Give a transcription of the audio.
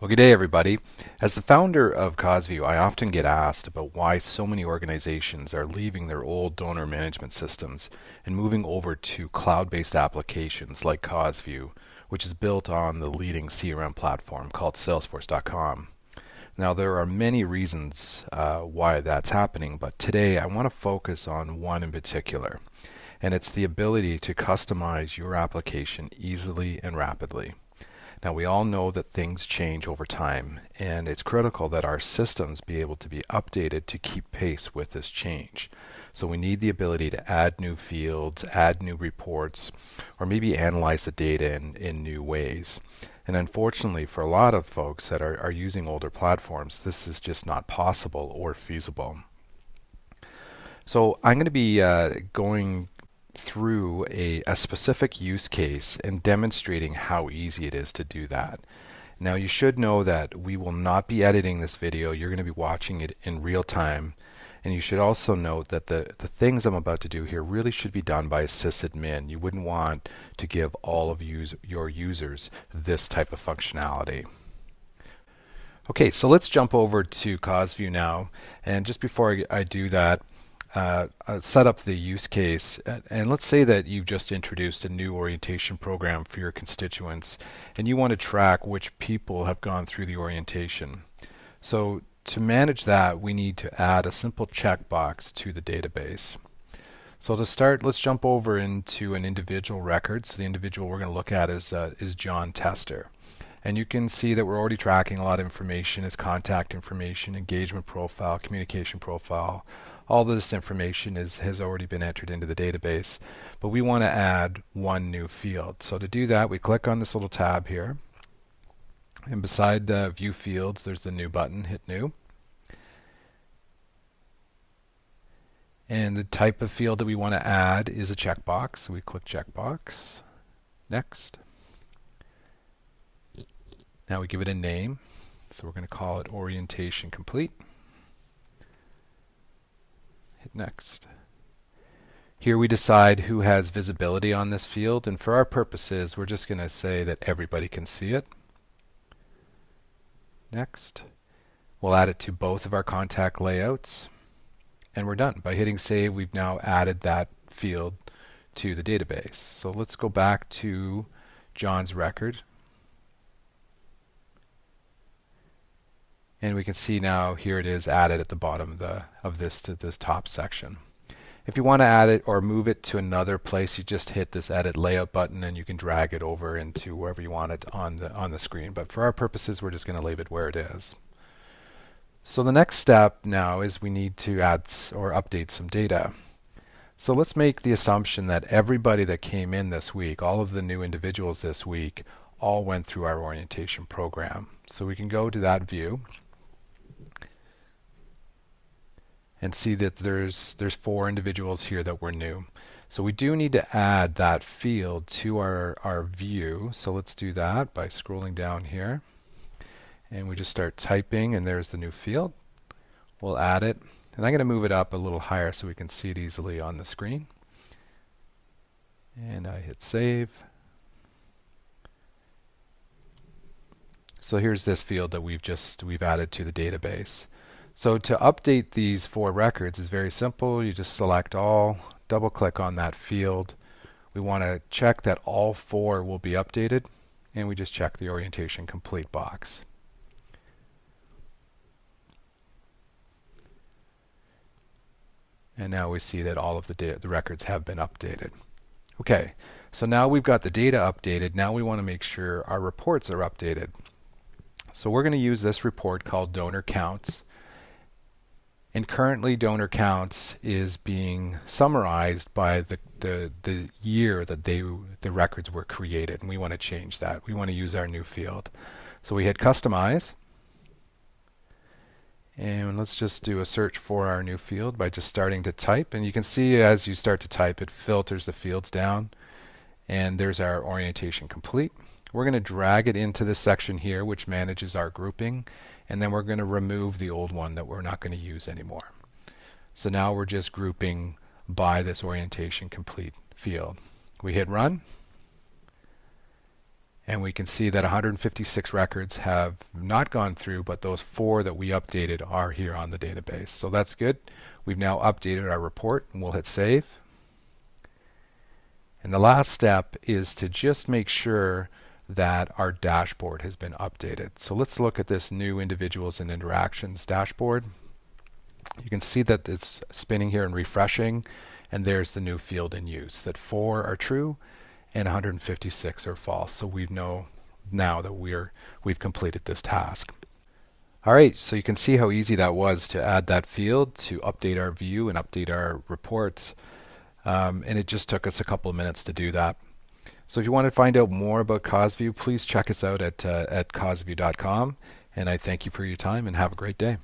Well, good day, everybody. As the founder of Causeview, I often get asked about why so many organizations are leaving their old donor management systems and moving over to cloud-based applications like Causeview, which is built on the leading CRM platform called Salesforce.com. Now, there are many reasons why that's happening, but today I want to focus on one in particular, and it's the ability to customize your application easily and rapidly. Now, we all know that things change over time, and it's critical that our systems be able to be updated to keep pace with this change. So we need the ability to add new fields, add new reports, or maybe analyze the data in new ways. And unfortunately, for a lot of folks that are using older platforms, this is just not possible or feasible. So I'm going to be going through a specific use case and demonstrating how easy it is to do that. Now, you should know that we will not be editing this video. You're going to be watching it in real time. And you should also note that the things I'm about to do here really should be done by a sysadmin. You wouldn't want to give all of your users this type of functionality. Okay, so let's jump over to Causeview now. And just before I do that, set up the use case, and let's say that you've just introduced a new orientation program for your constituents and you want to track which people have gone through the orientation. So to manage that, we need to add a simple checkbox to the database. So to start, let's jump over into an individual record. So the individual we're going to look at is John Tester. And you can see that we're already tracking a lot of information, his contact information, engagement profile, communication profile. All this information has already been entered into the database, but we want to add one new field. So to do that, we click on this little tab here, and beside View Fields, there's the New button. Hit New. And the type of field that we want to add is a checkbox. So we click Checkbox. Next. Now we give it a name. So we're going to call it Orientation Complete. Hit Next. Here we decide who has visibility on this field, and for our purposes we're just going to say that everybody can see it. Next. We'll add it to both of our contact layouts, and we're done. By hitting save, we've now added that field to the database. So let's go back to John's record. And we can see now here it is added at the bottom of this top section. If you want to add it or move it to another place, you just hit this Edit Layout button and you can drag it over into wherever you want it on the screen. But for our purposes, we're just going to leave it where it is. So the next step now is we need to add or update some data. So let's make the assumption that everybody that came in this week, all of the new individuals this week, all went through our orientation program. So we can go to that view and see that there's 4 individuals here that were new. So we do need to add that field to our view. So let's do that by scrolling down here. And we just start typing, and there's the new field. We'll add it. And I'm going to move it up a little higher so we can see it easily on the screen. And I hit save. So here's this field that we've added to the database. So to update these 4 records is very simple. You just select all, double click on that field. We want to check that all 4 will be updated, and we just check the Orientation Complete box. And now we see that all of the records have been updated. Okay, so now we've got the data updated. Now we want to make sure our reports are updated. So we're going to use this report called Donor Counts. And currently donor counts is being summarized by the year that the records were created, and we want to change that. We want to use our new field. So we hit Customize, and let's just do a search for our new field by just starting to type. And you can see as you start to type, it filters the fields down, and there's our Orientation Complete. We're going to drag it into this section here, which manages our grouping, and then we're going to remove the old one that we're not going to use anymore. So now we're just grouping by this Orientation Complete field. We hit Run, And we can see that 156 records have not gone through, but those 4 that we updated are here on the database. So that's good. We've now updated our report, and we'll hit save. And the last step is to just make sure that our dashboard has been updated. So let's look at this new individuals and interactions dashboard. You can see that it's spinning here and refreshing, and there's the new field in use, that 4 are true and 156 are false. So we know now that we've completed this task. All right, so you can see how easy that was to add that field, to update our view and update our reports. And it just took us a couple of minutes to do that. So if you want to find out more about Causeview, please check us out at causeview.com. And I thank you for your time and have a great day.